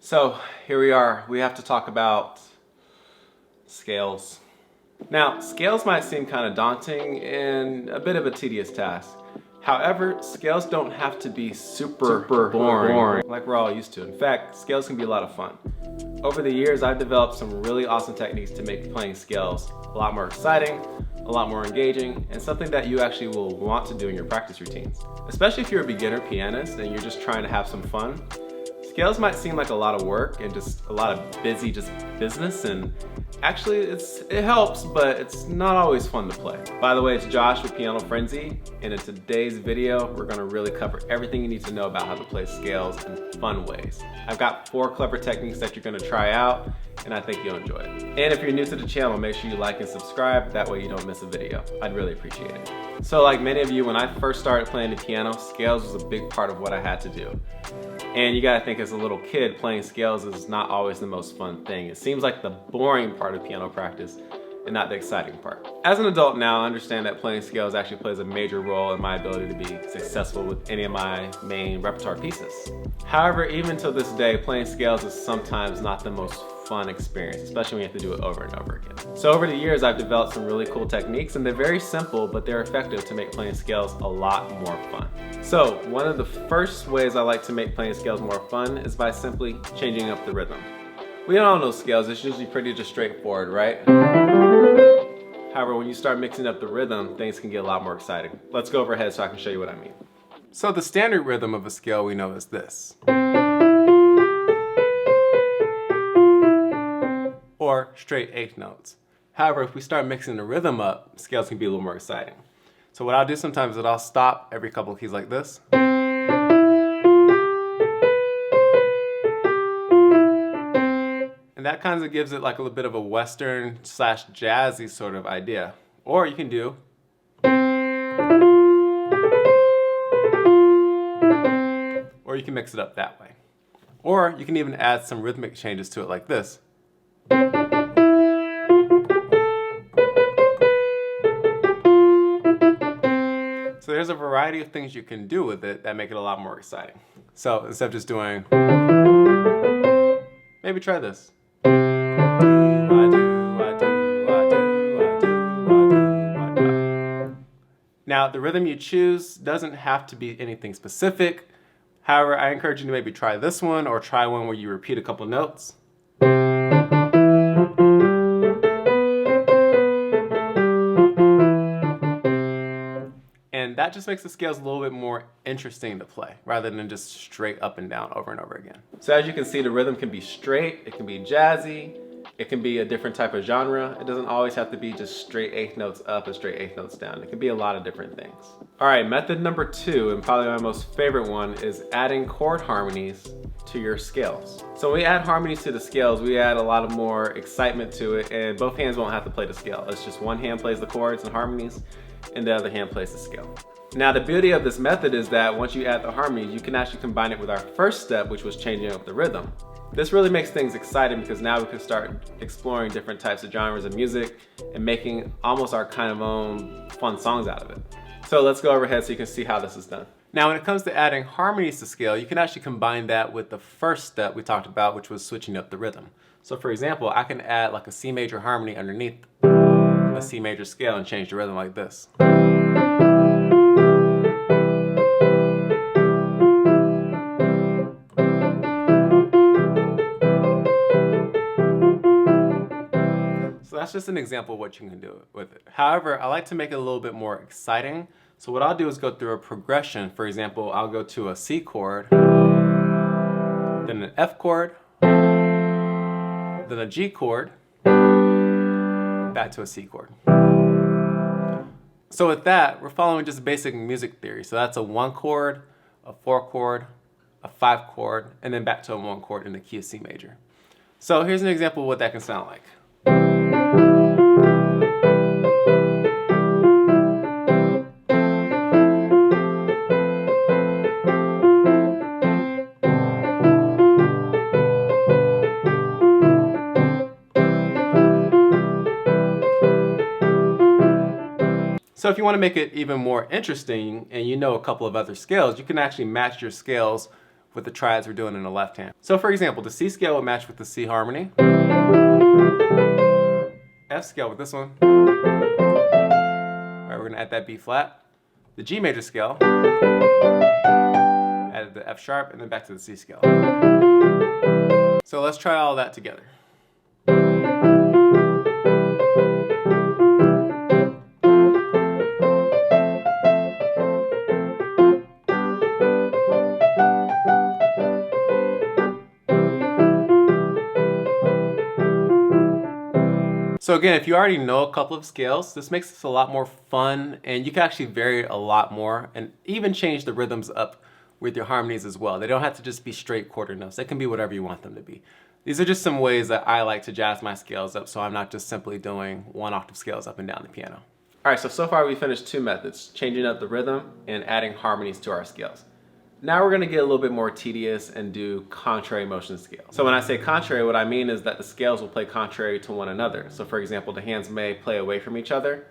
So here we are. We have to talk about scales. Now, scales might seem kind of daunting and a bit of a tedious task. However, scales don't have to be super boring like we're all used to. In fact, scales can be a lot of fun. Over the years, I've developed some really awesome techniques to make playing scales a lot more exciting, a lot more engaging, and something that you actually will want to do in your practice routines. Especially if you're a beginner pianist and you're just trying to have some fun. Scales might seem like a lot of work and just a lot of busy business, and actually it helps, but it's not always fun to play. By the way, it's Josh with Piano Frenzy, and in today's video, we're gonna really cover everything you need to know about how to play scales in fun ways. I've got 4 clever techniques that you're gonna try out, and I think you'll enjoy it. And if you're new to the channel, make sure you like and subscribe, that way you don't miss a video. I'd really appreciate it. So like many of you, when I first started playing the piano, scales was a big part of what I had to do. And you gotta think, as a little kid, playing scales is not always the most fun thing. It seems like the boring part of piano practice and not the exciting part. As an adult now, I understand that playing scales actually plays a major role in my ability to be successful with any of my main repertoire pieces. However, even to this day, playing scales is sometimes not the most fun experience, especially when you have to do it over and over again. So over the years, I've developed some really cool techniques, and they're very simple, but they're effective to make playing scales a lot more fun. So one of the first ways I like to make playing scales more fun is by simply changing up the rhythm. We all know scales, it's usually pretty just straightforward, right? However, when you start mixing up the rhythm, things can get a lot more exciting. Let's go overhead so I can show you what I mean. So the standard rhythm of a scale we know is this. Or straight eighth notes. However, if we start mixing the rhythm up, scales can be a little more exciting. So what I'll do sometimes is I'll stop every couple of keys like this. And that kind of gives it like a little bit of a Western / jazzy sort of idea. Or you can do. Or you can mix it up that way. Or you can even add some rhythmic changes to it like this. So there's a variety of things you can do with it that make it a lot more exciting. So instead of just doing, maybe try this. Now, the rhythm you choose doesn't have to be anything specific. However, I encourage you to maybe try this one or try one where you repeat a couple notes. And that just makes the scales a little bit more interesting to play rather than just straight up and down over and over again. So as you can see, the rhythm can be straight, it can be jazzy, it can be a different type of genre. It doesn't always have to be just straight eighth notes up and straight eighth notes down. It can be a lot of different things. All right, method number 2, and probably my most favorite one, is adding chord harmonies to your scales. So when we add harmonies to the scales, we add a lot of more excitement to it, and both hands won't have to play the scale. It's just one hand plays the chords and harmonies, and the other hand plays the scale. Now the beauty of this method is that once you add the harmonies, you can actually combine it with our first step, which was changing up the rhythm. This really makes things exciting because now we can start exploring different types of genres of music and making almost our kind of own fun songs out of it. So let's go overhead so you can see how this is done. Now when it comes to adding harmonies to scale, you can actually combine that with the first step we talked about, which was switching up the rhythm. So for example, I can add like a C major harmony underneath a C major scale and change the rhythm like this. So that's just an example of what you can do with it. However, I like to make it a little bit more exciting. So what I'll do is go through a progression. For example, I'll go to a C chord, then an F chord, then a G chord, back to a C chord. So with that, we're following just basic music theory. So that's a 1 chord, a 4 chord, a 5 chord, and then back to a 1 chord in the key of C major. So here's an example of what that can sound like. So if you want to make it even more interesting and you know a couple of other scales, you can actually match your scales with the triads we're doing in the left hand. So for example, the C scale will match with the C harmony. F scale with this one. All right, we're gonna add that B flat. The G major scale, added the F sharp, and then back to the C scale. So let's try all that together. So again, if you already know a couple of scales, this makes this a lot more fun, and you can actually vary it a lot more and even change the rhythms up with your harmonies as well. They don't have to just be straight quarter notes. They can be whatever you want them to be. These are just some ways that I like to jazz my scales up so I'm not just simply doing 1-octave scales up and down the piano. All right, so far we finished 2 methods, changing up the rhythm and adding harmonies to our scales. Now we're gonna get a little bit more tedious and do contrary motion scales. So when I say contrary, what I mean is that the scales will play contrary to one another. So for example, the hands may play away from each other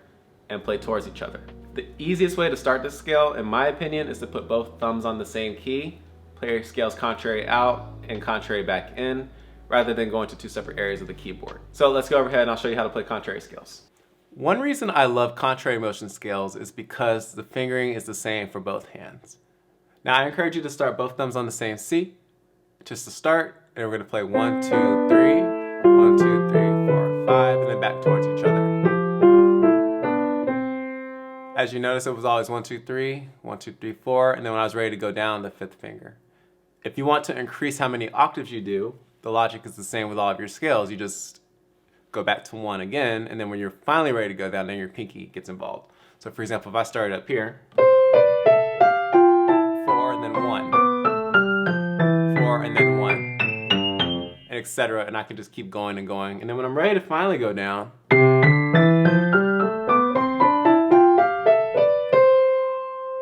and play towards each other. The easiest way to start this scale, in my opinion, is to put both thumbs on the same key, play your scales contrary out and contrary back in, rather than going to 2 separate areas of the keyboard. So let's go overhead and I'll show you how to play contrary scales. One reason I love contrary motion scales is because the fingering is the same for both hands. Now I encourage you to start both thumbs on the same C, just to start, and we're gonna play 1, 2, 3, 1, 2, 3, 4, 5, and then back towards each other. As you notice, it was always 1, 2, 3, 1, 2, 3, 4, and then when I was ready to go down, the 5th finger. If you want to increase how many octaves you do, the logic is the same with all of your scales. You just go back to 1 again, and then when you're finally ready to go down, then your pinky gets involved. So for example, if I started up here, 4 and then 1, 4 and then 1, and etc. And I can just keep going and going. And then when I'm ready to finally go down,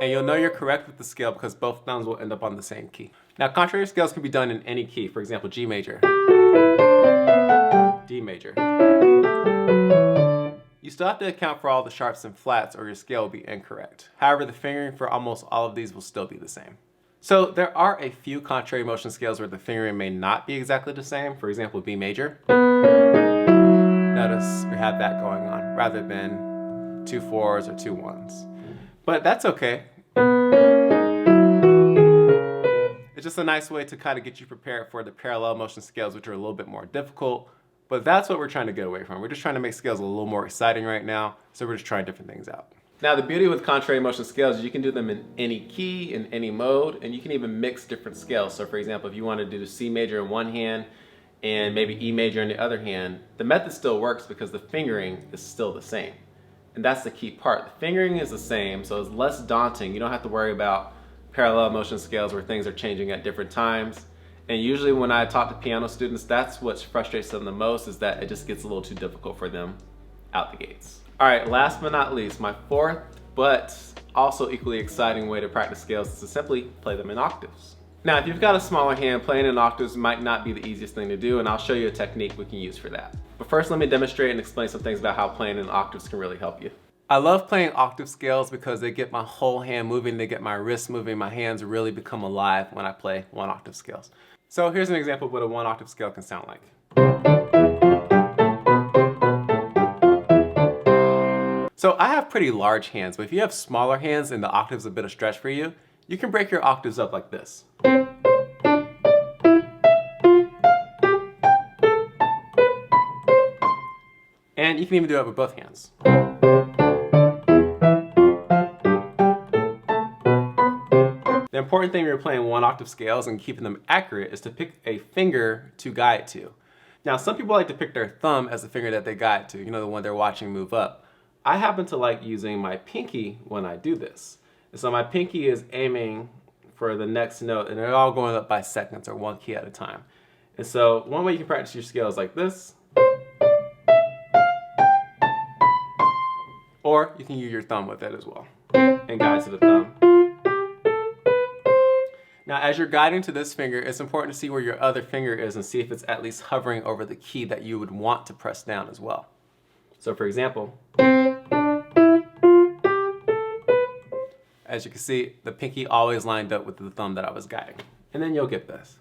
and you'll know you're correct with the scale because both thumbs will end up on the same key. Now contrary scales can be done in any key. For example, G major, D major. You still have to account for all the sharps and flats or your scale will be incorrect. However, the fingering for almost all of these will still be the same. So there are a few contrary motion scales where the fingering may not be exactly the same. For example, B major. Notice we have that going on rather than 2 4s or 2 1s. But that's okay. It's just a nice way to kind of get you prepared for the parallel motion scales, which are a little bit more difficult. But that's what we're trying to get away from. We're just trying to make scales a little more exciting right now, so we're just trying different things out. Now the beauty with contrary motion scales is you can do them in any key, in any mode, and you can even mix different scales. So for example, if you want to do the C major in one hand and maybe E major in the other hand, the method still works because the fingering is still the same. And that's the key part. The fingering is the same, so it's less daunting. You don't have to worry about parallel motion scales where things are changing at different times. And usually when I talk to piano students, that's what frustrates them the most, is that it just gets a little too difficult for them out the gates. All right, last but not least, my 4th, but also equally exciting way to practice scales is to simply play them in octaves. Now, if you've got a smaller hand, playing in octaves might not be the easiest thing to do, and I'll show you a technique we can use for that. But first, let me demonstrate and explain some things about how playing in octaves can really help you. I love playing octave scales because they get my whole hand moving, they get my wrists moving, my hands really become alive when I play 1-octave scales. So here's an example of what a 1-octave scale can sound like. So I have pretty large hands, but if you have smaller hands and the octave's a bit of stretch for you, you can break your octaves up like this. And you can even do it with both hands. The important thing when you're playing 1-octave scales and keeping them accurate is to pick a finger to guide to. Now, some people like to pick their thumb as the finger that they guide to, you know, the one they're watching move up. I happen to like using my pinky when I do this. And so my pinky is aiming for the next note, and they're all going up by seconds or 1 key at a time. And so one way you can practice your scales like this, or you can use your thumb with it as well and guide to the thumb. Now, as you're guiding to this finger, it's important to see where your other finger is and see if it's at least hovering over the key that you would want to press down as well. So for example, as you can see, the pinky always lined up with the thumb that I was guiding. and then you'll get this.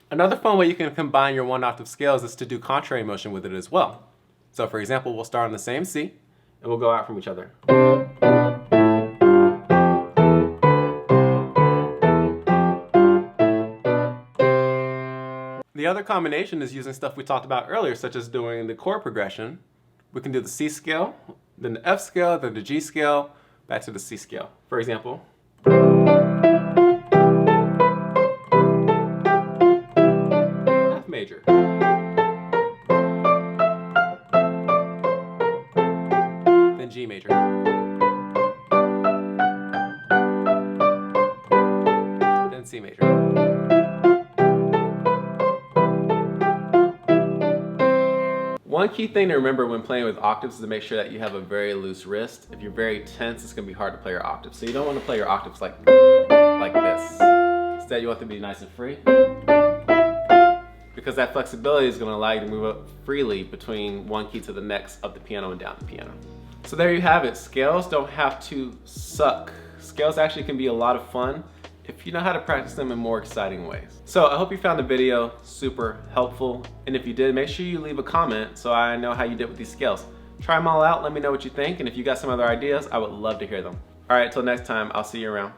Another fun way you can combine your 1-octave scales is to do contrary motion with it as well. So for example, we'll start on the same C, and we'll go out from each other. The other combination is using stuff we talked about earlier, such as doing the chord progression. We can do the C scale, then the F scale, then the G scale, back to the C scale. For example, F major. Then G major. Then C major. One key thing to remember when playing with octaves is to make sure that you have a very loose wrist. If you're very tense, it's going to be hard to play your octaves. So you don't want to play your octaves like this. Instead, you want them to be nice and free, because that flexibility is going to allow you to move up freely between one key to the next, up the piano and down the piano. So there you have it. Scales don't have to suck. Scales actually can be a lot of fun if you know how to practice them in more exciting ways. So I hope you found the video super helpful, and if you did, make sure you leave a comment so I know how you did with these scales. Try them all out, let me know what you think, and if you got some other ideas, I would love to hear them. All right, till next time, I'll see you around.